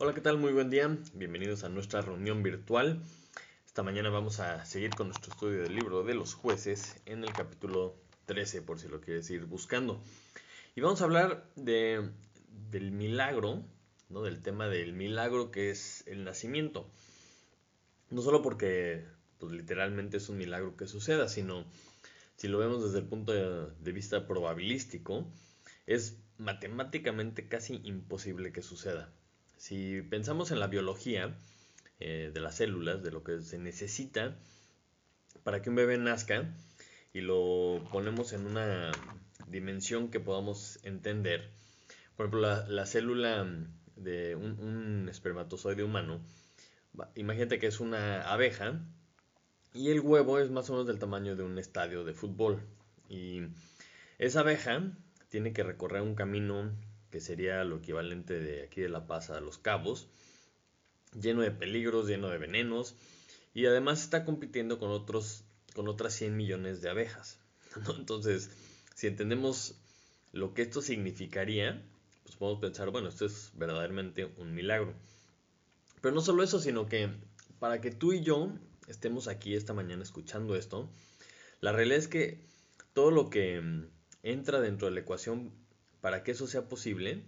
Hola, ¿qué tal? Muy buen día. Bienvenidos a nuestra reunión virtual. Esta mañana vamos a seguir con nuestro estudio del libro de los jueces en el capítulo 13, por si lo quieres ir buscando. Y vamos a hablar del milagro, ¿no? Del tema del milagro que es el nacimiento. No solo porque pues, literalmente es un milagro que suceda, sino si lo vemos desde el punto de vista probabilístico, es matemáticamente casi imposible que suceda. Si pensamos en la biología de las células, de lo que se necesita para que un bebé nazca, y lo ponemos en una dimensión que podamos entender, por ejemplo, la célula de un espermatozoide humano, imagínate que es una abeja, y el huevo es más o menos del tamaño de un estadio de fútbol. Y esa abeja tiene que recorrer un camino que sería lo equivalente de aquí de La Paz a Los Cabos, lleno de peligros, lleno de venenos, y además está compitiendo con otras 100 millones de abejas, ¿no? Entonces, si entendemos lo que esto significaría, pues podemos pensar, bueno, esto es verdaderamente un milagro. Pero no solo eso, sino que para que tú y yo estemos aquí esta mañana escuchando esto, la realidad es que todo lo que entra dentro de la ecuación para que eso sea posible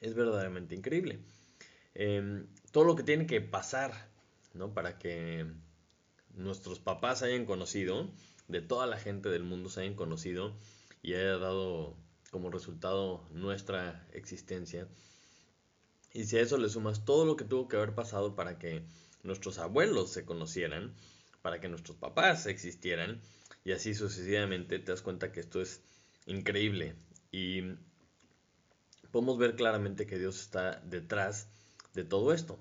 es verdaderamente increíble. Todo lo que tiene que pasar, ¿no? Para que nuestros papás hayan conocido, de toda la gente del mundo se hayan conocido y haya dado como resultado nuestra existencia. Y si a eso le sumas todo lo que tuvo que haber pasado para que nuestros abuelos se conocieran, para que nuestros papás existieran, y así sucesivamente, te das cuenta que esto es increíble. Y podemos ver claramente que Dios está detrás de todo esto.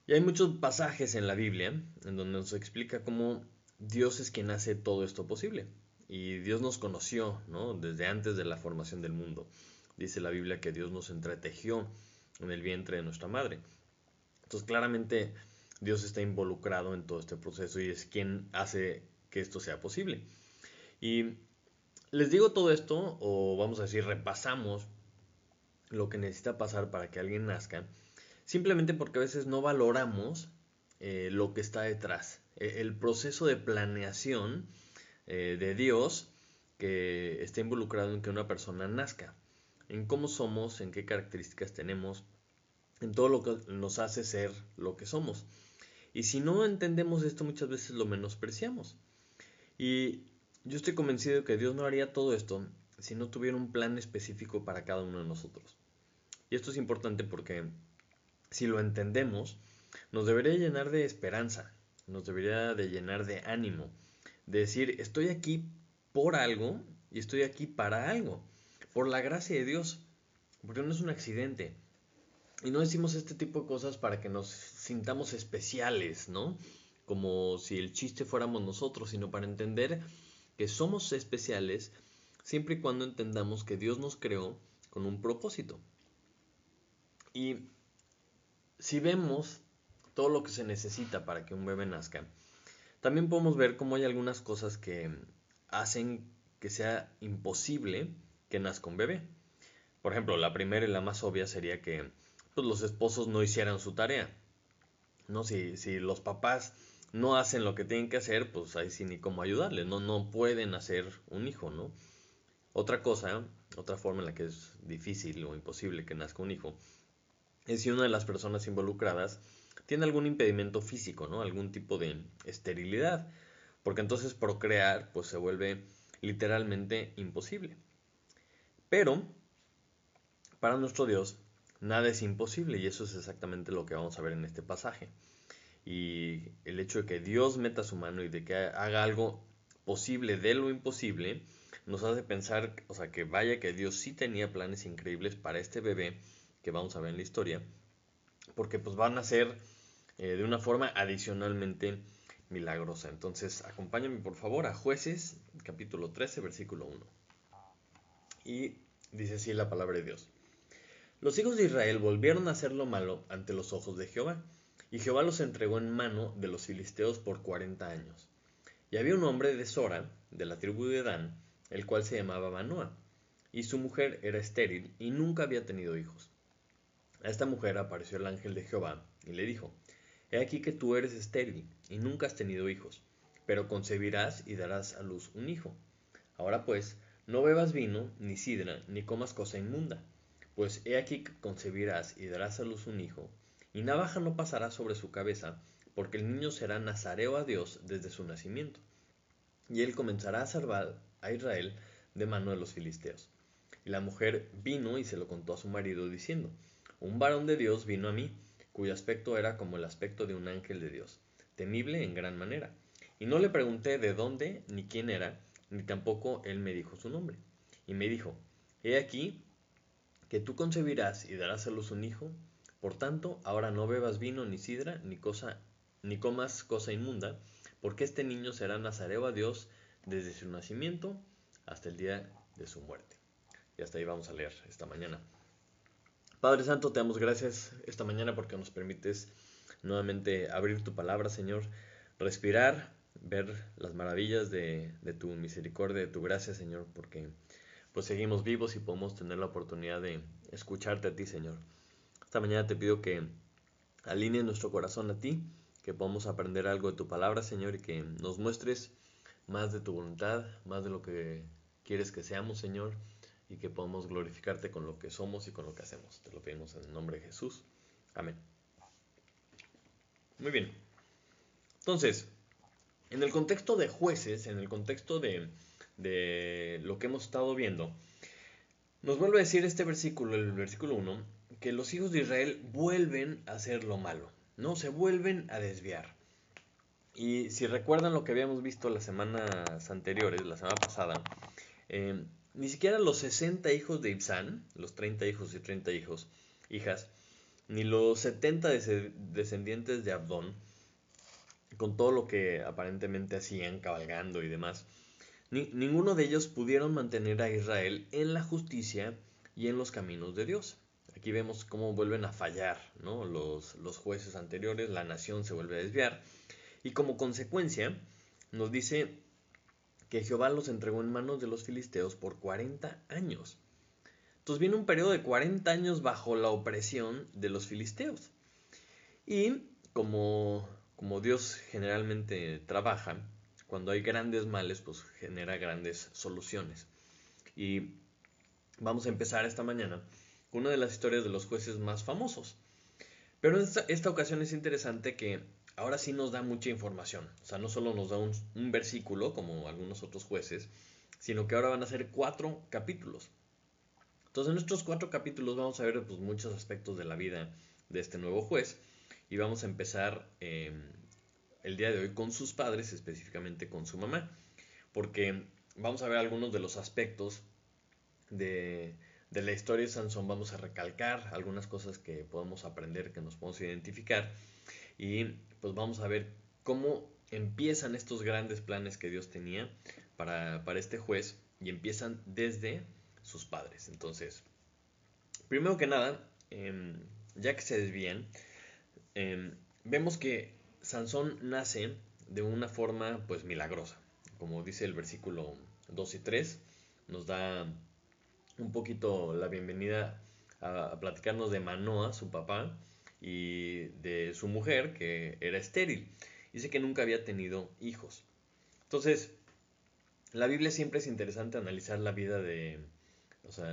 Y hay muchos pasajes en la Biblia en donde nos explica cómo Dios es quien hace todo esto posible. Y Dios nos conoció, ¿no? Desde antes de la formación del mundo. Dice la Biblia que Dios nos entretejió en el vientre de nuestra madre. Entonces claramente Dios está involucrado en todo este proceso y es quien hace que esto sea posible. Y les digo todo esto, o vamos a decir, repasamos lo que necesita pasar para que alguien nazca, simplemente porque a veces no valoramos lo que está detrás, el proceso de planeación de Dios que está involucrado en que una persona nazca, en cómo somos, en qué características tenemos, en todo lo que nos hace ser lo que somos. Y si no entendemos esto, muchas veces lo menospreciamos. Y yo estoy convencido de que Dios no haría todo esto si no tuviera un plan específico para cada uno de nosotros. Y esto es importante porque si lo entendemos, nos debería llenar de esperanza, nos debería de llenar de ánimo, de decir, estoy aquí por algo y estoy aquí para algo, por la gracia de Dios, porque no es un accidente. Y no decimos este tipo de cosas para que nos sintamos especiales, ¿no? Como si el chiste fuéramos nosotros, sino para entender que somos especiales siempre y cuando entendamos que Dios nos creó con un propósito. Y si vemos todo lo que se necesita para que un bebé nazca, también podemos ver cómo hay algunas cosas que hacen que sea imposible que nazca un bebé. Por ejemplo, la primera y la más obvia sería que pues, los esposos no hicieran su tarea, ¿no? Si los papás no hacen lo que tienen que hacer, pues ahí sí ni cómo ayudarles, no pueden hacer un hijo, ¿no? Otra cosa, otra forma en la que es difícil o imposible que nazca un hijo, es si una de las personas involucradas tiene algún impedimento físico, ¿no? Algún tipo de esterilidad, porque entonces procrear pues se vuelve literalmente imposible. Pero para nuestro Dios nada es imposible y eso es exactamente lo que vamos a ver en este pasaje. Y el hecho de que Dios meta su mano y de que haga algo posible de lo imposible nos hace pensar, o sea, que vaya que Dios sí tenía planes increíbles para este bebé que vamos a ver en la historia, porque pues van a ser de una forma adicionalmente milagrosa. Entonces, acompáñame por favor a Jueces, capítulo 13, versículo 1. Y dice así la palabra de Dios. Los hijos de Israel volvieron a hacer lo malo ante los ojos de Jehová, y Jehová los entregó en mano de los filisteos por 40 años. Y había un hombre de Sora, de la tribu de Dan, el cual se llamaba Manoah, y su mujer era estéril y nunca había tenido hijos. A esta mujer apareció el ángel de Jehová y le dijo: He aquí que tú eres estéril y nunca has tenido hijos, pero concebirás y darás a luz un hijo. Ahora pues, no bebas vino, ni sidra, ni comas cosa inmunda, pues he aquí que concebirás y darás a luz un hijo, y navaja no pasará sobre su cabeza, porque el niño será nazareo a Dios desde su nacimiento, y él comenzará a salvar a Israel de mano de los filisteos. Y la mujer vino y se lo contó a su marido, diciendo: Un varón de Dios vino a mí, cuyo aspecto era como el aspecto de un ángel de Dios, temible en gran manera. Y no le pregunté de dónde ni quién era, ni tampoco él me dijo su nombre. Y me dijo: He aquí que tú concebirás y darás a luz un hijo, por tanto, ahora no bebas vino ni sidra, ni comas cosa inmunda, porque este niño será nazareo a Dios desde su nacimiento hasta el día de su muerte. Y hasta ahí vamos a leer esta mañana. Padre Santo, te damos gracias esta mañana porque nos permites nuevamente abrir tu palabra, Señor, respirar, ver las maravillas de tu misericordia, de tu gracia, Señor, porque pues seguimos vivos y podemos tener la oportunidad de escucharte a ti, Señor. Esta mañana te pido que alinees nuestro corazón a ti, que podamos aprender algo de tu palabra, Señor, y que nos muestres más de tu voluntad, más de lo que quieres que seamos, Señor, y que podamos glorificarte con lo que somos y con lo que hacemos. Te lo pedimos en el nombre de Jesús. Amén. Muy bien. Entonces, en el contexto de Jueces, en el contexto de lo que hemos estado viendo, nos vuelve a decir este versículo, el versículo 1, que los hijos de Israel vuelven a hacer lo malo, ¿no? Se vuelven a desviar. Y si recuerdan lo que habíamos visto las semanas anteriores, la semana pasada, ni siquiera los 60 hijos de Ibzán, los 30 hijos y 30 hijas, ni los 70 descendientes de Abdón, con todo lo que aparentemente hacían, cabalgando y demás, ninguno de ellos pudieron mantener a Israel en la justicia y en los caminos de Dios. Aquí vemos cómo vuelven a fallar, ¿no? Los jueces anteriores, la nación se vuelve a desviar, y como consecuencia nos dice que Jehová los entregó en manos de los filisteos por 40 años. Entonces viene un periodo de 40 años bajo la opresión de los filisteos. Y como Dios generalmente trabaja, cuando hay grandes males, pues genera grandes soluciones. Y vamos a empezar esta mañana con una de las historias de los jueces más famosos. Pero en esta ocasión es interesante que ahora sí nos da mucha información. O sea, no solo nos da un versículo, como algunos otros jueces, sino que ahora van a ser 4 capítulos. Entonces, en estos 4 capítulos vamos a ver pues, muchos aspectos de la vida de este nuevo juez. Y vamos a empezar el día de hoy con sus padres, específicamente con su mamá. Porque vamos a ver algunos de los aspectos de la historia de Sansón. Vamos a recalcar algunas cosas que podemos aprender, que nos podemos identificar. Y pues vamos a ver cómo empiezan estos grandes planes que Dios tenía para este juez. Y empiezan desde sus padres. Entonces, primero que nada, ya que se desvían, vemos que Sansón nace de una forma pues milagrosa. Como dice el versículo 2 y 3, nos da un poquito la bienvenida a platicarnos de Manoa, su papá, y de su mujer, que era estéril. Dice que nunca había tenido hijos. Entonces, la Biblia siempre es interesante analizar la vida de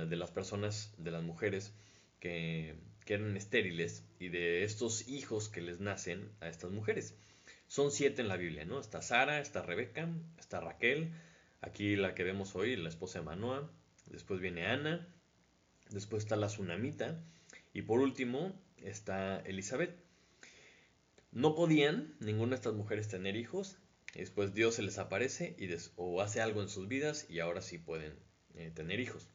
las personas, de las mujeres que eran estériles y de estos hijos que les nacen a estas mujeres. Son 7 en la Biblia, ¿no? Está Sara, está Rebeca, está Raquel, aquí la que vemos hoy, la esposa de Manoa, después viene Ana, después está la Sunamita y por último está Elizabeth. No podían ninguna de estas mujeres tener hijos, y después Dios se les aparece o hace algo en sus vidas y ahora sí pueden tener hijos.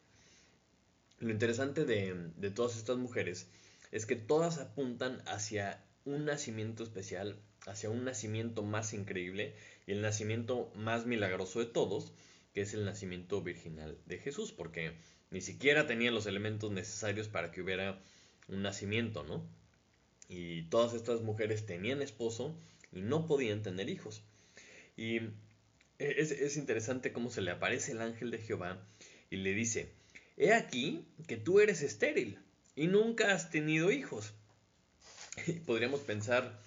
Lo interesante de todas estas mujeres es que todas apuntan hacia un nacimiento especial, hacia un nacimiento más increíble y el nacimiento más milagroso de todos, que es el nacimiento virginal de Jesús, porque ni siquiera tenían los elementos necesarios para que hubiera un nacimiento, ¿no? Y todas estas mujeres tenían esposo y no podían tener hijos. Y es interesante cómo se le aparece el ángel de Jehová y le dice: He aquí que tú eres estéril y nunca has tenido hijos. Podríamos pensar,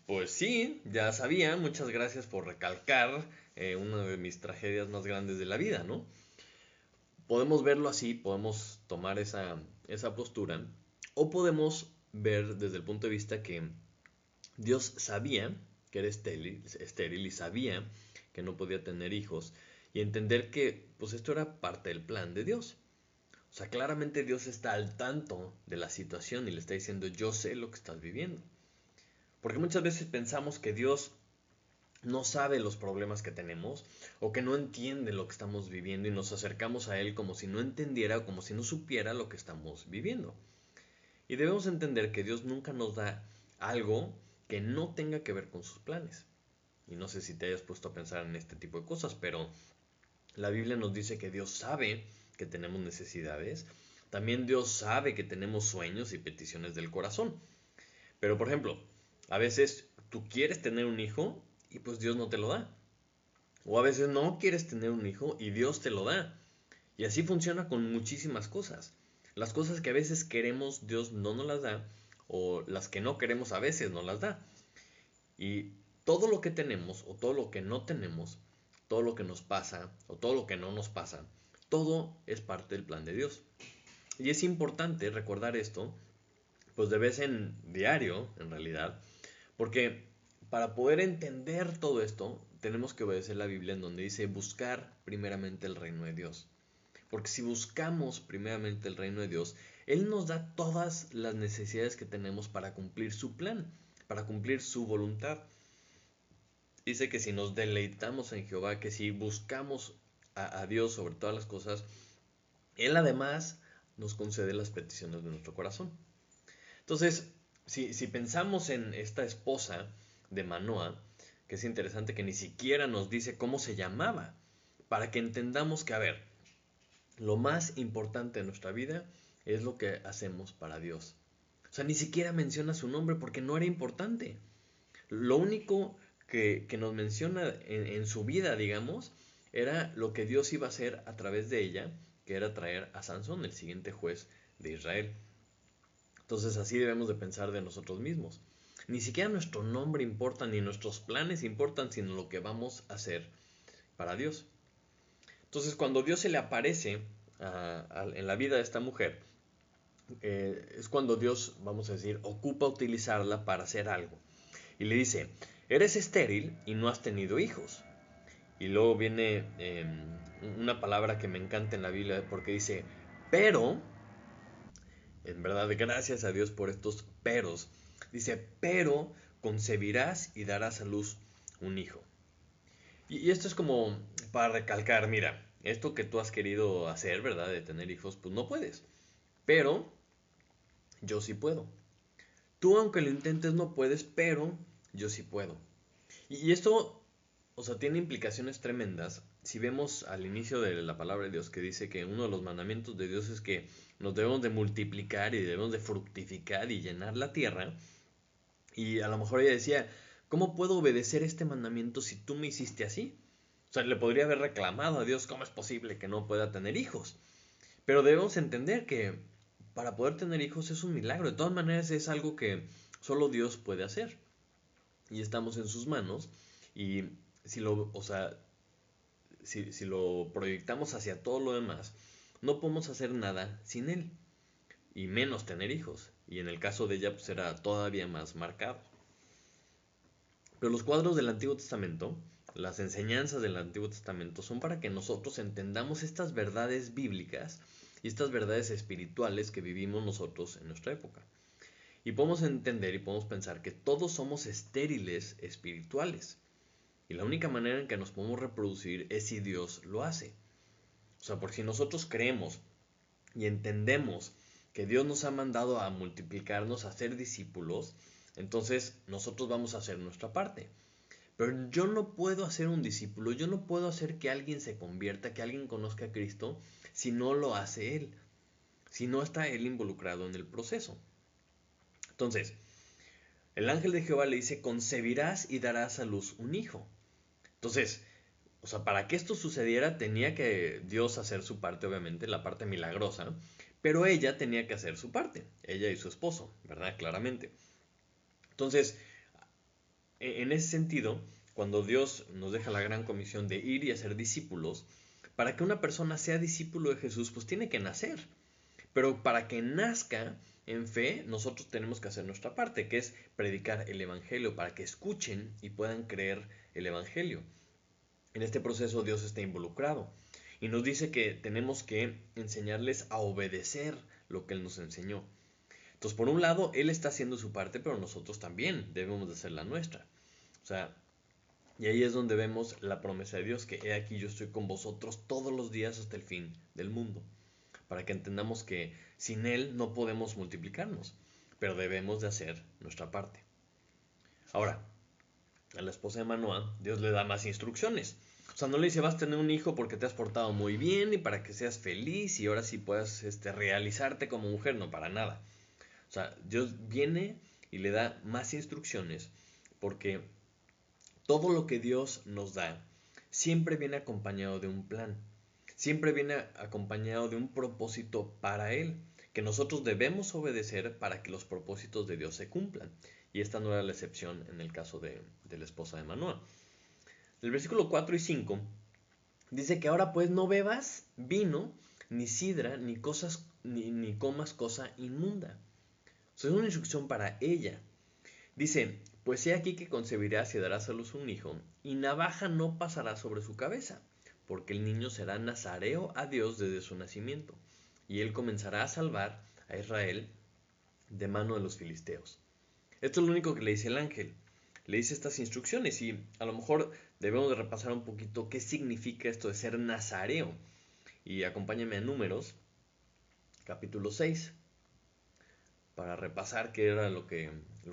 pues sí, ya sabía, muchas gracias por recalcar una de mis tragedias más grandes de la vida, ¿no? Podemos verlo así, podemos tomar esa postura, o podemos ver desde el punto de vista que Dios sabía que era estéril y sabía que no podía tener hijos, y entender que pues esto era parte del plan de Dios. O sea, claramente Dios está al tanto de la situación y le está diciendo, yo sé lo que estás viviendo. Porque muchas veces pensamos que Dios no sabe los problemas que tenemos o que no entiende lo que estamos viviendo y nos acercamos a Él como si no entendiera o como si no supiera lo que estamos viviendo. Y debemos entender que Dios nunca nos da algo que no tenga que ver con sus planes. Y no sé si te hayas puesto a pensar en este tipo de cosas, pero la Biblia nos dice que Dios sabe que tenemos necesidades. También Dios sabe que tenemos sueños y peticiones del corazón. Pero por ejemplo, a veces tú quieres tener un hijo y pues Dios no te lo da. O a veces no quieres tener un hijo y Dios te lo da. Y así funciona con muchísimas cosas. Las cosas que a veces queremos, Dios no nos las da. O las que no queremos, a veces no las da. Y todo lo que tenemos o todo lo que no tenemos, todo lo que nos pasa o todo lo que no nos pasa, todo es parte del plan de Dios. Y es importante recordar esto, pues de vez en diario, en realidad, porque para poder entender todo esto, tenemos que obedecer la Biblia en donde dice buscar primeramente el reino de Dios. Porque si buscamos primeramente el reino de Dios, Él nos da todas las necesidades que tenemos para cumplir su plan, para cumplir su voluntad. Dice que si nos deleitamos en Jehová, que si buscamos a Dios sobre todas las cosas, Él además nos concede las peticiones de nuestro corazón. Entonces, si pensamos en esta esposa de Manoah, que es interesante que ni siquiera nos dice cómo se llamaba, para que entendamos que, a ver, lo más importante de nuestra vida es lo que hacemos para Dios. O sea, ni siquiera menciona su nombre porque no era importante. Lo único que nos menciona en su vida, digamos, era lo que Dios iba a hacer a través de ella, que era traer a Sansón, el siguiente juez de Israel. Entonces así debemos de pensar de nosotros mismos. Ni siquiera nuestro nombre importa, ni nuestros planes importan, sino lo que vamos a hacer para Dios. Entonces cuando Dios se le aparece en la vida de esta mujer, es cuando Dios, vamos a decir, ocupa utilizarla para hacer algo. Y le dice, eres estéril y no has tenido hijos. Y luego viene una palabra que me encanta en la Biblia porque dice, pero, en verdad, gracias a Dios por estos peros. Dice, pero concebirás y darás a luz un hijo. Y esto es como para recalcar, mira, esto que tú has querido hacer, ¿verdad? De tener hijos, pues no puedes. Pero yo sí puedo. Tú aunque lo intentes no puedes, pero yo sí puedo. Y esto, o sea, tiene implicaciones tremendas. Si vemos al inicio de la palabra de Dios que dice que uno de los mandamientos de Dios es que nos debemos de multiplicar y debemos de fructificar y llenar la tierra. Y a lo mejor ella decía, ¿cómo puedo obedecer este mandamiento si tú me hiciste así? O sea, le podría haber reclamado a Dios, ¿cómo es posible que no pueda tener hijos? Pero debemos entender que para poder tener hijos es un milagro. De todas maneras es algo que solo Dios puede hacer. Y estamos en sus manos. Y si lo, o sea, si lo proyectamos hacia todo lo demás, no podemos hacer nada sin Él. Y menos tener hijos. Y en el caso de ella, pues era todavía más marcado. Pero los cuadros del Antiguo Testamento, las enseñanzas del Antiguo Testamento, son para que nosotros entendamos estas verdades bíblicas y estas verdades espirituales que vivimos nosotros en nuestra época. Y podemos entender y podemos pensar que todos somos estériles espirituales. Y la única manera en que nos podemos reproducir es si Dios lo hace. O sea, porque si nosotros creemos y entendemos que Dios nos ha mandado a multiplicarnos, a ser discípulos, entonces nosotros vamos a hacer nuestra parte. Pero yo no puedo hacer un discípulo, yo no puedo hacer que alguien se convierta, que alguien conozca a Cristo, si no lo hace Él, si no está Él involucrado en el proceso. Entonces, el ángel de Jehová le dice, concebirás y darás a luz un hijo. Entonces, para que esto sucediera tenía que Dios hacer su parte, obviamente, la parte milagrosa, pero ella tenía que hacer su parte, ella y su esposo, ¿verdad? Claramente. Entonces, en ese sentido, cuando Dios nos deja la gran comisión de ir y hacer discípulos, para que una persona sea discípulo de Jesús, pues tiene que nacer. Pero para que nazca en fe, nosotros tenemos que hacer nuestra parte, que es predicar el Evangelio, para que escuchen y puedan creer el Evangelio. En este proceso Dios está involucrado y nos dice que tenemos que enseñarles a obedecer lo que Él nos enseñó. Entonces, por un lado, Él está haciendo su parte, pero nosotros también debemos de hacer la nuestra. O sea, y ahí es donde vemos la promesa de Dios, que he aquí yo estoy con vosotros todos los días hasta el fin del mundo. Para que entendamos que sin Él no podemos multiplicarnos, pero debemos de hacer nuestra parte. Ahora, a la esposa de Manoah, Dios le da más instrucciones. O sea, no le dice vas a tener un hijo porque te has portado muy bien y para que seas feliz y ahora sí puedas realizarte como mujer, no, para nada. O sea, Dios viene y le da más instrucciones porque todo lo que Dios nos da siempre viene acompañado de un plan. Siempre viene acompañado de un propósito para Él, que nosotros debemos obedecer para que los propósitos de Dios se cumplan. Y esta no era la excepción en el caso de la esposa de Manoah. El versículo 4 y 5 dice que ahora pues no bebas vino, ni sidra, ni comas cosa inmunda. O sea, es una instrucción para ella. Dice, pues he aquí que concebirás y darás a luz un hijo, y navaja no pasará sobre su cabeza, porque el niño será nazareo a Dios desde su nacimiento, y él comenzará a salvar a Israel de mano de los filisteos. Esto es lo único que le dice el ángel. Le dice estas instrucciones y a lo mejor debemos de repasar un poquito qué significa esto de ser nazareo. Y acompáñame a Números, capítulo 6, para repasar qué era lo que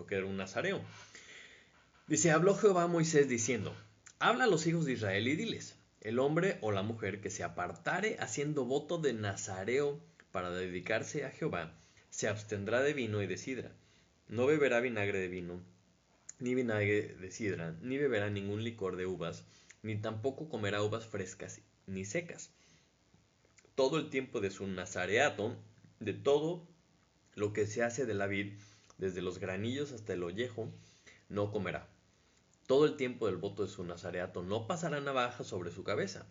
era un nazareo. Dice, habló Jehová a Moisés diciendo, habla a los hijos de Israel y diles, el hombre o la mujer que se apartare haciendo voto de nazareo para dedicarse a Jehová, se abstendrá de vino y de sidra. No beberá vinagre de vino, ni vinagre de sidra, ni beberá ningún licor de uvas, ni tampoco comerá uvas frescas ni secas. Todo el tiempo de su nazareato, de todo lo que se hace de la vid, desde los granillos hasta el ollejo, no comerá. Todo el tiempo del voto de su nazareato no pasará navaja sobre su cabeza.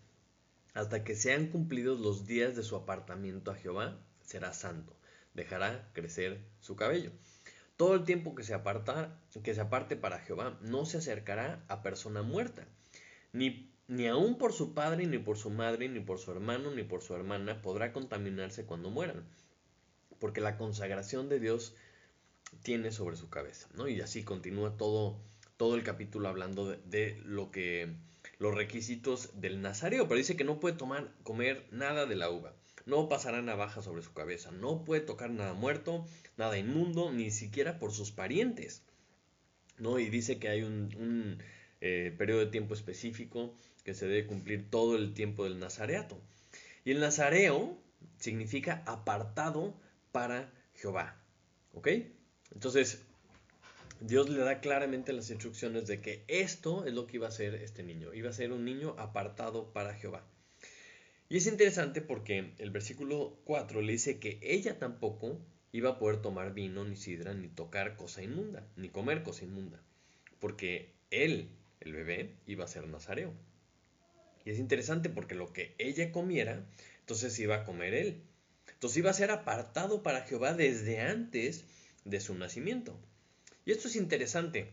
Hasta que sean cumplidos los días de su apartamiento a Jehová, será santo. Dejará crecer su cabello. Todo el tiempo que se aparte para Jehová, no se acercará a persona muerta, ni aun por su padre, ni por su madre, ni por su hermano, ni por su hermana podrá contaminarse cuando mueran, porque la consagración de Dios tiene sobre su cabeza, ¿no? Y así continúa todo el capítulo hablando de los requisitos del nazareo, pero dice que no puede comer nada de la uva, no pasará navaja sobre su cabeza, no puede tocar nada muerto, nada inmundo, ni siquiera por sus parientes, ¿no? Y dice que hay un periodo de tiempo específico que se debe cumplir todo el tiempo del nazareato. Y el nazareo significa apartado para Jehová, ¿ok? Entonces, Dios le da claramente las instrucciones de que esto es lo que iba a ser este niño. Iba a ser un niño apartado para Jehová. Y es interesante porque el versículo 4 le dice que ella tampoco iba a poder tomar vino, ni sidra, ni tocar cosa inmunda, ni comer cosa inmunda. Porque él, el bebé, iba a ser nazareo. Y es interesante porque lo que ella comiera, entonces iba a comer él. Entonces iba a ser apartado para Jehová desde antes de su nacimiento. Y esto es interesante,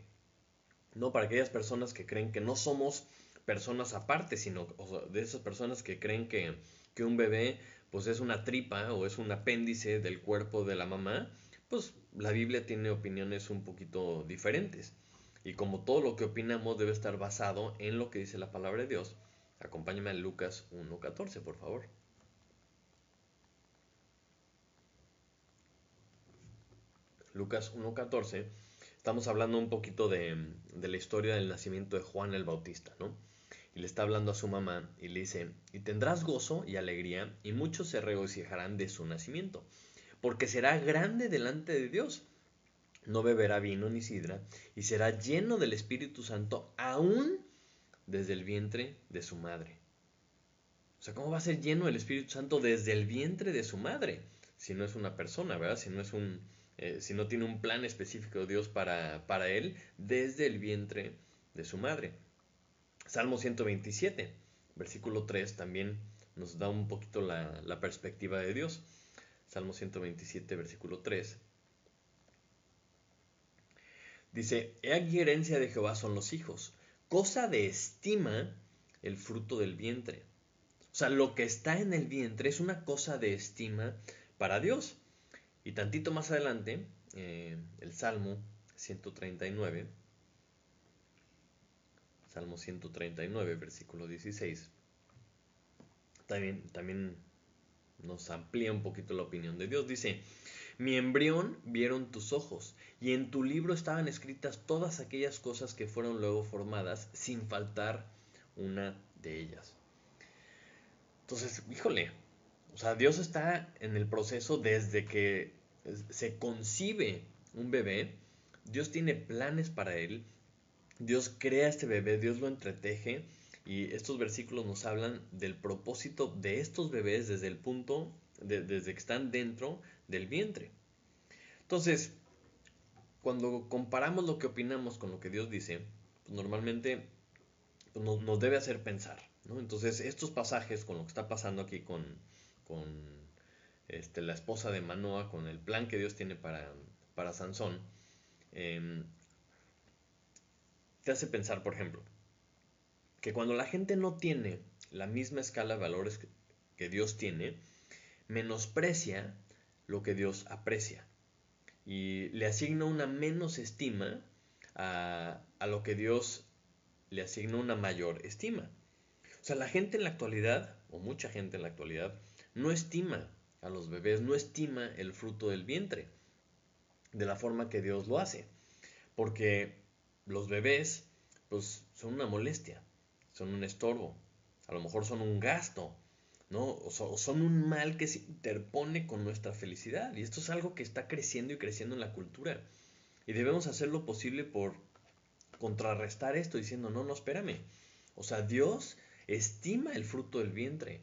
¿no? Para aquellas personas que creen que no somos personas aparte, sino de esas personas que creen que un bebé pues es una tripa o es un apéndice del cuerpo de la mamá, pues la Biblia tiene opiniones un poquito diferentes. Y como todo lo que opinamos debe estar basado en lo que dice la palabra de Dios, acompáñame a Lucas 1:14, por favor. Lucas 1:14, estamos hablando un poquito de la historia del nacimiento de Juan el Bautista, ¿no? Y le está hablando a su mamá y le dice, y tendrás gozo y alegría, y muchos se regocijarán de su nacimiento, porque será grande delante de Dios. No beberá vino ni sidra, y será lleno del Espíritu Santo aún desde el vientre de su madre. O sea, ¿cómo va a ser lleno del Espíritu Santo desde el vientre de su madre? si no es una persona, ¿verdad? Si no tiene un plan específico de Dios para él desde el vientre de su madre. Salmo 127, versículo 3 también nos da un poquito la perspectiva de Dios. Salmo 127, versículo 3. Dice, he aquí herencia de Jehová son los hijos, cosa de estima el fruto del vientre. O sea, lo que está en el vientre es una cosa de estima para Dios. Y tantito más adelante, el Salmo 139, Salmo 139, versículo 16, también nos amplía un poquito la opinión de Dios. Dice, mi embrión vieron tus ojos, y en tu libro estaban escritas todas aquellas cosas que fueron luego formadas, sin faltar una de ellas. Entonces, híjole, o sea, Dios está en el proceso desde que se concibe un bebé. Dios tiene planes para él. Dios crea este bebé, Dios lo entreteje. Y estos versículos nos hablan del propósito de estos bebés desde el punto, desde que están dentro del vientre. Entonces, cuando comparamos lo que opinamos con lo que Dios dice, pues normalmente pues nos debe hacer pensar, ¿no? Entonces, estos pasajes con lo que está pasando aquí con la esposa de Manoa, con el plan que Dios tiene para Sansón, te hace pensar, por ejemplo, que cuando la gente no tiene la misma escala de valores que Dios tiene, menosprecia lo que Dios aprecia y le asigna una menos estima a lo que Dios le asigna una mayor estima. O sea, la gente en la actualidad, o mucha gente en la actualidad, no estima a los bebés, no estima el fruto del vientre de la forma que Dios lo hace. Porque los bebés, pues, son una molestia, son un estorbo, a lo mejor son un gasto, ¿no? O son un mal que se interpone con nuestra felicidad. Y esto es algo que está creciendo y creciendo en la cultura. Y debemos hacer lo posible por contrarrestar esto diciendo, no, espérame. O sea, Dios estima el fruto del vientre.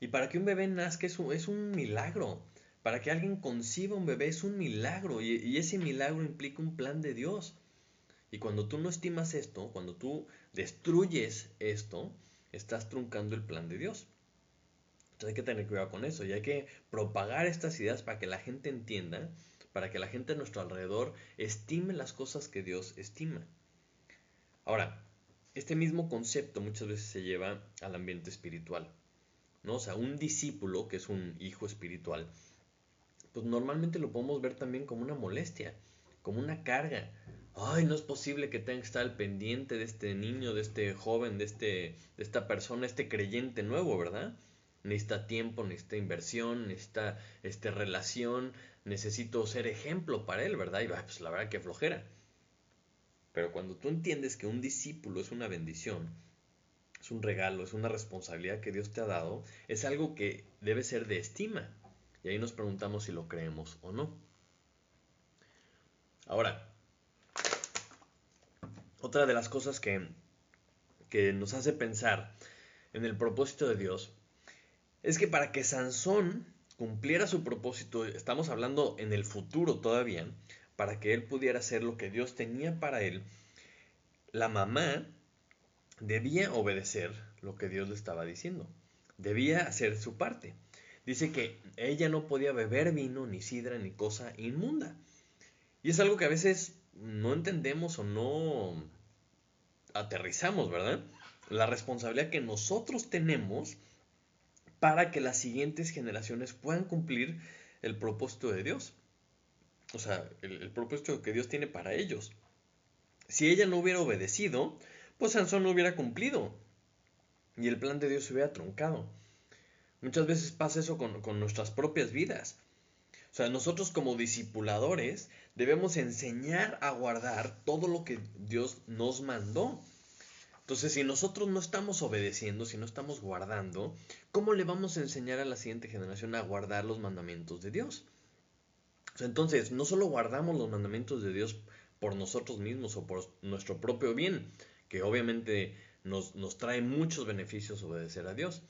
Y para que un bebé nazca es un milagro. Para que alguien conciba un bebé es un milagro. Y ese milagro implica un plan de Dios. Y cuando tú no estimas esto, cuando tú destruyes esto, estás truncando el plan de Dios. Entonces hay que tener cuidado con eso y hay que propagar estas ideas para que la gente entienda, para que la gente a nuestro alrededor estime las cosas que Dios estima. Ahora, este mismo concepto muchas veces se lleva al ambiente espiritual, ¿no? O sea, un discípulo, que es un hijo espiritual, pues normalmente lo podemos ver también como una molestia, como una carga. Ay, no es posible que tenga que estar al pendiente de este niño, de este joven, de esta persona, este creyente nuevo, ¿verdad? Necesita tiempo, necesita inversión, necesita relación, necesito ser ejemplo para él, ¿verdad? Y pues la verdad que flojera. Pero cuando tú entiendes que un discípulo es una bendición, es un regalo, es una responsabilidad que Dios te ha dado, es algo que debe ser de estima. Y ahí nos preguntamos si lo creemos o no. Ahora, otra de las cosas que nos hace pensar en el propósito de Dios es que para que Sansón cumpliera su propósito, estamos hablando en el futuro todavía, para que él pudiera hacer lo que Dios tenía para él, la mamá debía obedecer lo que Dios le estaba diciendo. Debía hacer su parte. Dice que ella no podía beber vino, ni sidra, ni cosa inmunda. Y es algo que a veces no entendemos o no aterrizamos, ¿verdad? La responsabilidad que nosotros tenemos para que las siguientes generaciones puedan cumplir el propósito de Dios. O sea, el propósito que Dios tiene para ellos. Si ella no hubiera obedecido, pues Sansón no hubiera cumplido. Y el plan de Dios se hubiera truncado. Muchas veces pasa eso con nuestras propias vidas. O sea, nosotros como discipuladores debemos enseñar a guardar todo lo que Dios nos mandó. Entonces, si nosotros no estamos obedeciendo, si no estamos guardando, ¿cómo le vamos a enseñar a la siguiente generación a guardar los mandamientos de Dios? O sea, entonces, no solo guardamos los mandamientos de Dios por nosotros mismos o por nuestro propio bien, que obviamente nos trae muchos beneficios obedecer a Dios,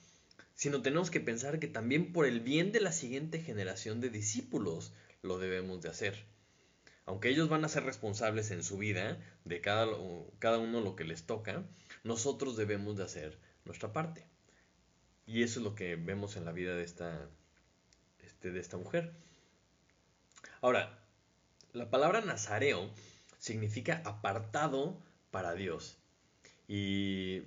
sino tenemos que pensar que también por el bien de la siguiente generación de discípulos lo debemos de hacer. Aunque ellos van a ser responsables en su vida de cada uno lo que les toca, nosotros debemos de hacer nuestra parte. Y eso es lo que vemos en la vida de esta mujer. Ahora, la palabra nazareo significa apartado para Dios. Y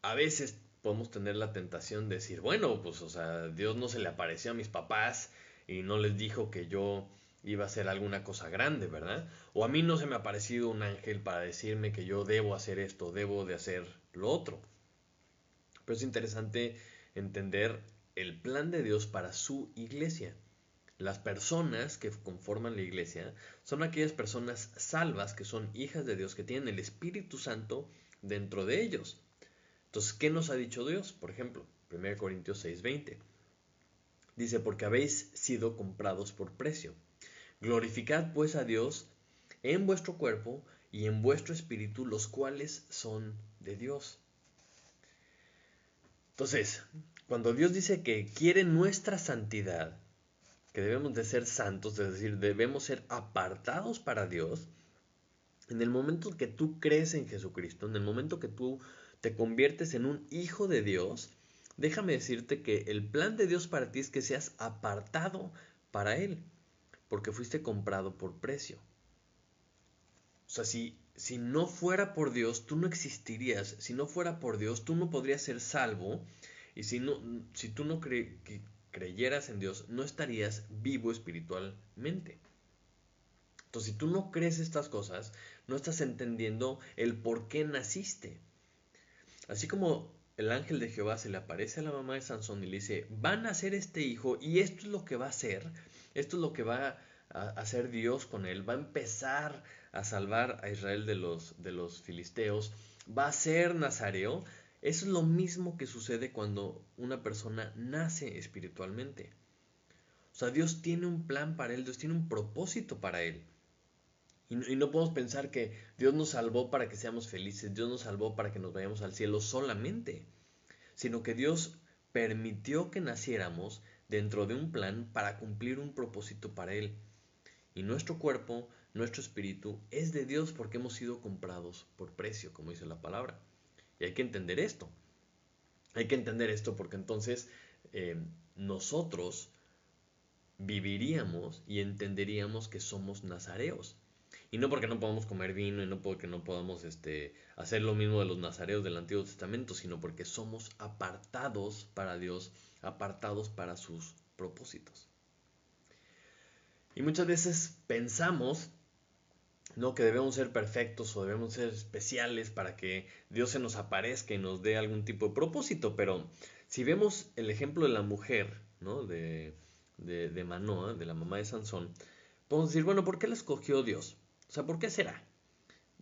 a veces podemos tener la tentación de decir, bueno, pues, o sea, Dios no se le apareció a mis papás y no les dijo que yo iba a hacer alguna cosa grande, ¿verdad? O a mí no se me ha aparecido un ángel para decirme que yo debo hacer esto, debo de hacer lo otro. Pero es interesante entender el plan de Dios para su iglesia. Las personas que conforman la iglesia son aquellas personas salvas que son hijas de Dios, que tienen el Espíritu Santo dentro de ellos. Entonces, ¿qué nos ha dicho Dios? Por ejemplo, 1 Corintios 6:20. Dice, porque habéis sido comprados por precio. Glorificad pues a Dios en vuestro cuerpo y en vuestro espíritu, los cuales son de Dios. Entonces, cuando Dios dice que quiere nuestra santidad, que debemos de ser santos, es decir, debemos ser apartados para Dios, en el momento que tú crees en Jesucristo, en el momento que tú te conviertes en un hijo de Dios, déjame decirte que el plan de Dios para ti es que seas apartado para Él, porque fuiste comprado por precio. O sea, si no fuera por Dios, tú no existirías. Si no fuera por Dios, tú no podrías ser salvo. Y si tú no creyeras en Dios, no estarías vivo espiritualmente. Entonces, si tú no crees estas cosas, no estás entendiendo el por qué naciste. Así como el ángel de Jehová se le aparece a la mamá de Sansón y le dice, van a nacer este hijo y esto es lo que va a hacer, esto es lo que va a hacer Dios con él, va a empezar a salvar a Israel de los filisteos, va a ser nazareo. Eso es lo mismo que sucede cuando una persona nace espiritualmente. O sea, Dios tiene un plan para él, Dios tiene un propósito para él. Y no podemos pensar que Dios nos salvó para que seamos felices, Dios nos salvó para que nos vayamos al cielo solamente, sino que Dios permitió que naciéramos dentro de un plan para cumplir un propósito para Él. Y nuestro cuerpo, nuestro espíritu es de Dios porque hemos sido comprados por precio, como dice la palabra. Y hay que entender esto. Hay que entender esto porque entonces nosotros viviríamos y entenderíamos que somos nazareos. Y no porque no podamos comer vino y no porque no podamos hacer lo mismo de los nazareos del Antiguo Testamento, sino porque somos apartados para Dios, apartados para sus propósitos. Y muchas veces pensamos, ¿no?, que debemos ser perfectos o debemos ser especiales para que Dios se nos aparezca y nos dé algún tipo de propósito. Pero si vemos el ejemplo de la mujer, ¿no?, de Manoa, de la mamá de Sansón, podemos decir, bueno, ¿por qué la escogió Dios? O sea, ¿por qué será?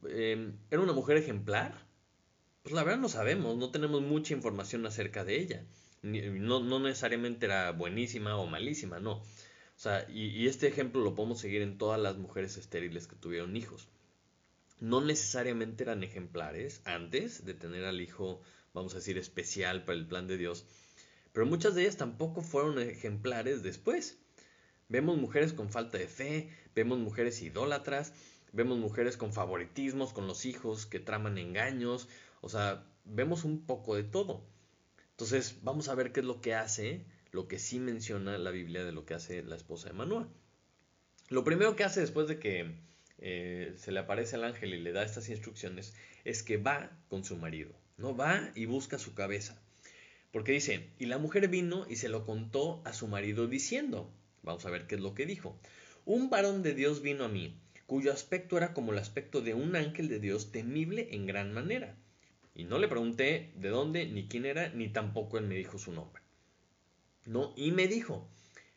¿Era una mujer ejemplar? Pues la verdad no sabemos, no tenemos mucha información acerca de ella. No necesariamente era buenísima o malísima, no. O sea, y este ejemplo lo podemos seguir en todas las mujeres estériles que tuvieron hijos. No necesariamente eran ejemplares antes de tener al hijo, vamos a decir, especial para el plan de Dios, pero muchas de ellas tampoco fueron ejemplares después. Vemos mujeres con falta de fe, vemos mujeres idólatras, vemos mujeres con favoritismos con los hijos que traman engaños, o sea, vemos un poco de todo. Entonces, vamos a ver qué es lo que hace, lo que sí menciona la Biblia de lo que hace la esposa de Manoa. Lo primero que hace después de que se le aparece el ángel y le da estas instrucciones es que va con su marido, ¿no? Va y busca su cabeza. Porque dice, y la mujer vino y se lo contó a su marido diciendo, vamos a ver qué es lo que dijo. Un varón de Dios vino a mí, cuyo aspecto era como el aspecto de un ángel de Dios, temible en gran manera. Y no le pregunté de dónde, ni quién era, ni tampoco él me dijo su nombre. No, y me dijo,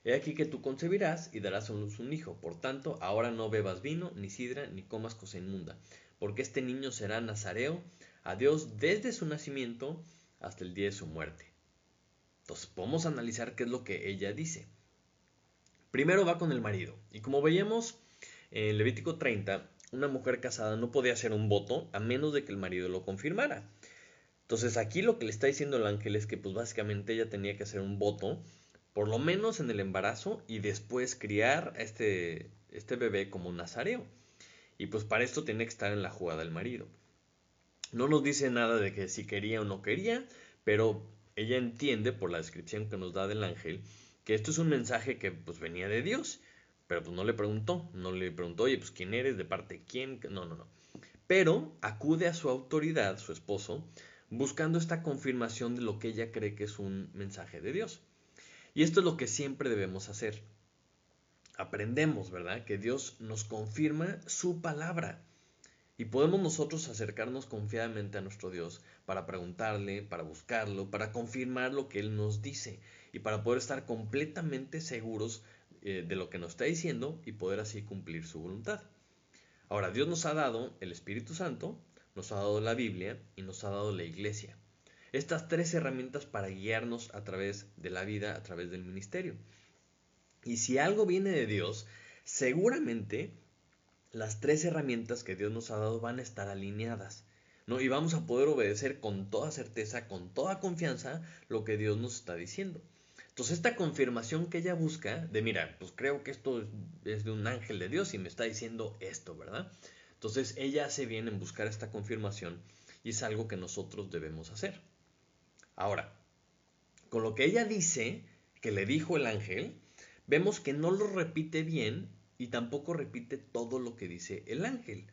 he aquí que tú concebirás y darás a luz un hijo. Por tanto, ahora no bebas vino, ni sidra, ni comas cosa inmunda, porque este niño será nazareo a Dios desde su nacimiento hasta el día de su muerte. Entonces, podemos analizar qué es lo que ella dice. Primero va con el marido. Y como veíamos en Levítico 30, una mujer casada no podía hacer un voto a menos de que el marido lo confirmara. Entonces aquí lo que le está diciendo el ángel es que pues básicamente ella tenía que hacer un voto, por lo menos en el embarazo, y después criar a este bebé como un nazareo. Y pues para esto tiene que estar en la jugada del marido. No nos dice nada de que si quería o no quería, pero ella entiende por la descripción que nos da del ángel que esto es un mensaje que pues venía de Dios, pero pues no le preguntó, oye, pues quién eres, de parte de quién, no. Pero acude a su autoridad, su esposo, buscando esta confirmación de lo que ella cree que es un mensaje de Dios. Y esto es lo que siempre debemos hacer. Aprendemos, ¿verdad? Que Dios nos confirma su palabra. Y podemos nosotros acercarnos confiadamente a nuestro Dios para preguntarle, para buscarlo, para confirmar lo que Él nos dice y para poder estar completamente seguros de lo que nos está diciendo y poder así cumplir su voluntad. Ahora, Dios nos ha dado el Espíritu Santo, nos ha dado la Biblia y nos ha dado la Iglesia. Estas tres herramientas para guiarnos a través de la vida, a través del ministerio. Y si algo viene de Dios, seguramente las tres herramientas que Dios nos ha dado van a estar alineadas, ¿no? Y vamos a poder obedecer con toda certeza, con toda confianza, lo que Dios nos está diciendo. Entonces esta confirmación que ella busca, de mira, pues creo que esto es de un ángel de Dios y me está diciendo esto, ¿verdad? Entonces ella hace bien en buscar esta confirmación y es algo que nosotros debemos hacer. Ahora, con lo que ella dice, que le dijo el ángel, vemos que no lo repite bien y tampoco repite todo lo que dice el ángel.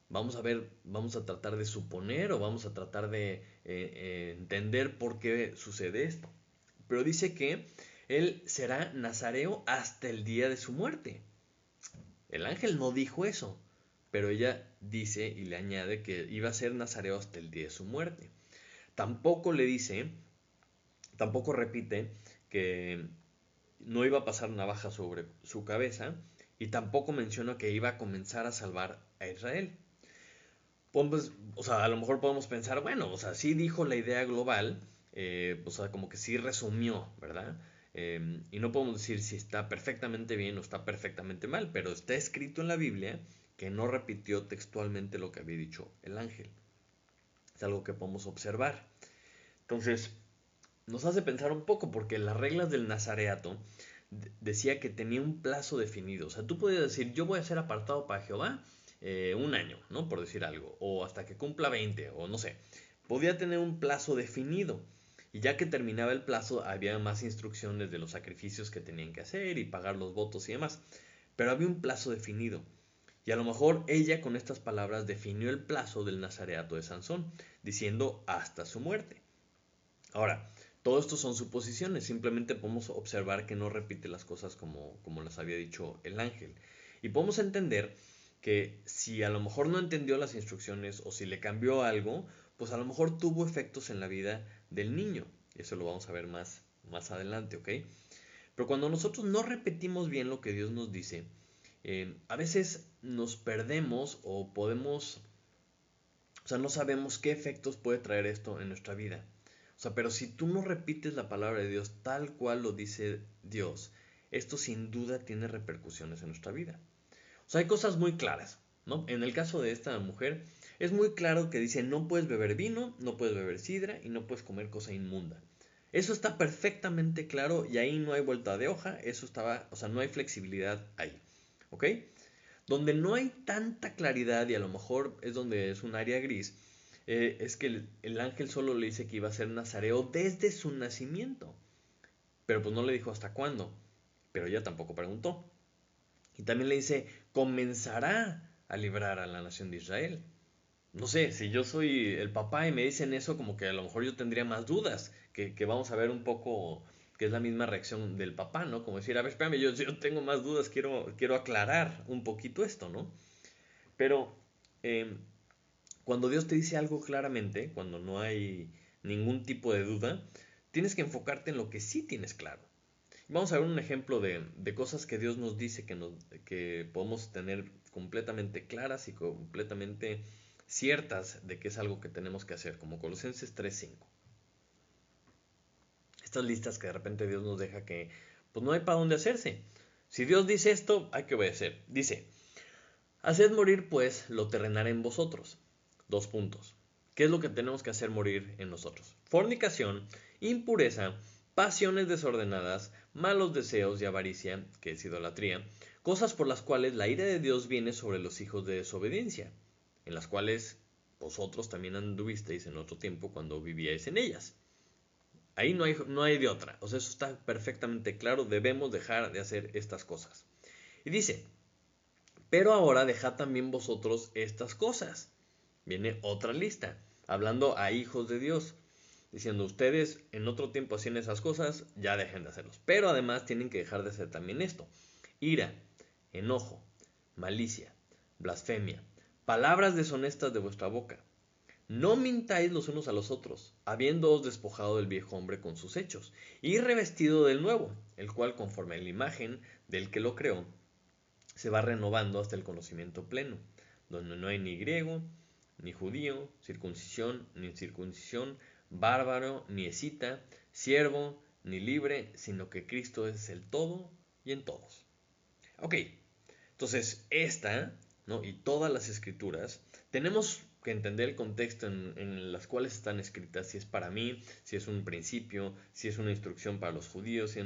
Vamos a ver, vamos a tratar de suponer o vamos a tratar de entender por qué sucede esto. Pero dice que él será nazareo hasta el día de su muerte. El ángel no dijo eso, pero ella dice y le añade que iba a ser nazareo hasta el día de su muerte. Tampoco le dice, tampoco repite que no iba a pasar navaja sobre su cabeza y tampoco menciona que iba a comenzar a salvar a Israel. Pues, o sea, a lo mejor podemos pensar, bueno, o sea, sí dijo la idea global, o sea, como que sí resumió, ¿verdad? Y no podemos decir si está perfectamente bien o está perfectamente mal, pero está escrito en la Biblia que no repitió textualmente lo que había dicho el ángel. Es algo que podemos observar. Entonces, nos hace pensar un poco porque las reglas del nazareato decía que tenía un plazo definido. O sea, tú podías decir, yo voy a ser apartado para Jehová un año, ¿no? Por decir algo. O hasta que cumpla 20, o no sé. Podía tener un plazo definido. Y ya que terminaba el plazo, había más instrucciones de los sacrificios que tenían que hacer y pagar los votos y demás. Pero había un plazo definido. Y a lo mejor ella con estas palabras definió el plazo del nazareato de Sansón, diciendo hasta su muerte. Ahora, todo esto son suposiciones, simplemente podemos observar que no repite las cosas como las había dicho el ángel. Y podemos entender que si a lo mejor no entendió las instrucciones o si le cambió algo, pues a lo mejor tuvo efectos en la vida del niño. Y eso lo vamos a ver más adelante, ¿ok? Pero cuando nosotros no repetimos bien lo que Dios nos dice, a veces nos perdemos o podemos, o sea, no sabemos qué efectos puede traer esto en nuestra vida. O sea, pero si tú no repites la palabra de Dios tal cual lo dice Dios, esto sin duda tiene repercusiones en nuestra vida. O sea, hay cosas muy claras, ¿no? En el caso de esta mujer, es muy claro que dice, no puedes beber vino, no puedes beber sidra y no puedes comer cosa inmunda. Eso está perfectamente claro y ahí no hay vuelta de hoja, eso estaba, o sea, no hay flexibilidad ahí, ¿ok? Donde no hay tanta claridad y a lo mejor es donde es un área gris, es que el ángel solo le dice que iba a ser nazareo desde su nacimiento. Pero pues no le dijo hasta cuándo. Pero ella tampoco preguntó. Y también le dice, comenzará a librar a la nación de Israel. No sé, si yo soy el papá y me dicen eso, como que a lo mejor yo tendría más dudas, que vamos a ver un poco que es la misma reacción del papá, ¿no? Como decir, a ver, espérame, yo tengo más dudas, quiero aclarar un poquito esto, ¿no? Pero eh, cuando Dios te dice algo claramente, cuando no hay ningún tipo de duda, tienes que enfocarte en lo que sí tienes claro. Vamos a ver un ejemplo de cosas que Dios nos dice que podemos tener completamente claras y completamente ciertas de que es algo que tenemos que hacer, como Colosenses 3:5. Estas listas que de repente Dios nos deja que pues no hay para dónde hacerse. Si Dios dice esto, hay que obedecer. Dice, haced morir pues lo terrenal en vosotros. 2 puntos. ¿Qué es lo que tenemos que hacer morir en nosotros? Fornicación, impureza, pasiones desordenadas, malos deseos y avaricia, que es idolatría, cosas por las cuales la ira de Dios viene sobre los hijos de desobediencia, en las cuales vosotros también anduvisteis en otro tiempo cuando vivíais en ellas. Ahí no hay de otra. O sea, eso está perfectamente claro. Debemos dejar de hacer estas cosas. Y dice, pero ahora dejad también vosotros estas cosas. Viene otra lista, hablando a hijos de Dios, diciendo ustedes en otro tiempo hacían esas cosas, ya dejen de hacerlos. Pero además tienen que dejar de hacer también esto. Ira, enojo, malicia, blasfemia, palabras deshonestas de vuestra boca. No mintáis los unos a los otros, habiéndoos despojado del viejo hombre con sus hechos, y revestido del nuevo, el cual conforme a la imagen del que lo creó, se va renovando hasta el conocimiento pleno, donde no hay ni griego, ni judío, circuncisión, ni incircuncisión, bárbaro, ni escita, siervo, ni libre, sino que Cristo es el todo y en todos. Ok, entonces esta, ¿no? Y todas las escrituras, tenemos que entender el contexto en las cuales están escritas, si es para mí, si es un principio, si es una instrucción para los judíos, si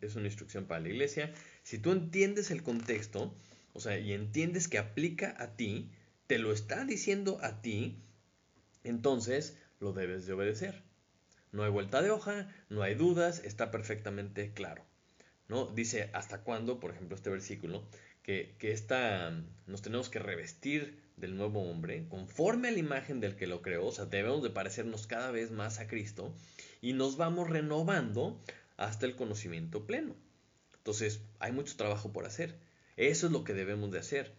es una instrucción para la iglesia. Si tú entiendes el contexto, o sea, y entiendes que aplica a ti, te lo está diciendo a ti, entonces lo debes de obedecer. No hay vuelta de hoja, no hay dudas, está perfectamente claro, ¿no? Dice hasta cuándo, por ejemplo, este versículo, que nos tenemos que revestir del nuevo hombre, conforme a la imagen del que lo creó, o sea, debemos de parecernos cada vez más a Cristo, y nos vamos renovando hasta el conocimiento pleno. Entonces, hay mucho trabajo por hacer. Eso es lo que debemos de hacer.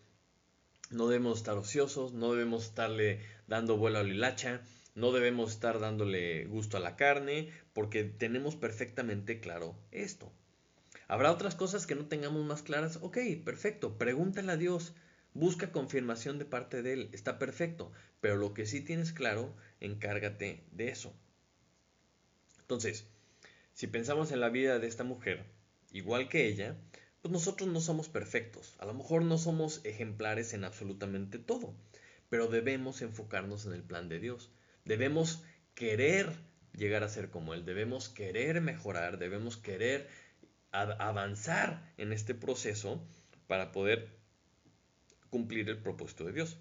No debemos estar ociosos, no debemos estarle dando vuelo a la hilacha, no debemos estar dándole gusto a la carne, porque tenemos perfectamente claro esto. ¿Habrá otras cosas que no tengamos más claras? Ok, perfecto, pregúntale a Dios, busca confirmación de parte de Él, está perfecto, pero lo que sí tienes claro, encárgate de eso. Entonces, si pensamos en la vida de esta mujer, igual que ella, pues nosotros no somos perfectos, a lo mejor no somos ejemplares en absolutamente todo, pero debemos enfocarnos en el plan de Dios, debemos querer llegar a ser como Él, debemos querer mejorar, debemos querer avanzar en este proceso para poder cumplir el propósito de Dios.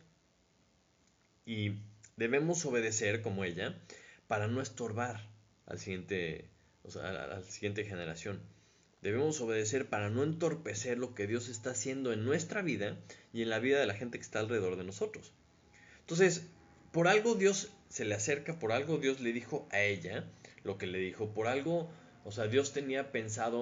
Y debemos obedecer como ella para no estorbar al siguiente, o sea, a la siguiente generación. Debemos obedecer para no entorpecer lo que Dios está haciendo en nuestra vida y en la vida de la gente que está alrededor de nosotros. Entonces, por algo Dios se le acerca, por algo Dios le dijo a ella lo que le dijo, por algo, o sea, Dios tenía pensado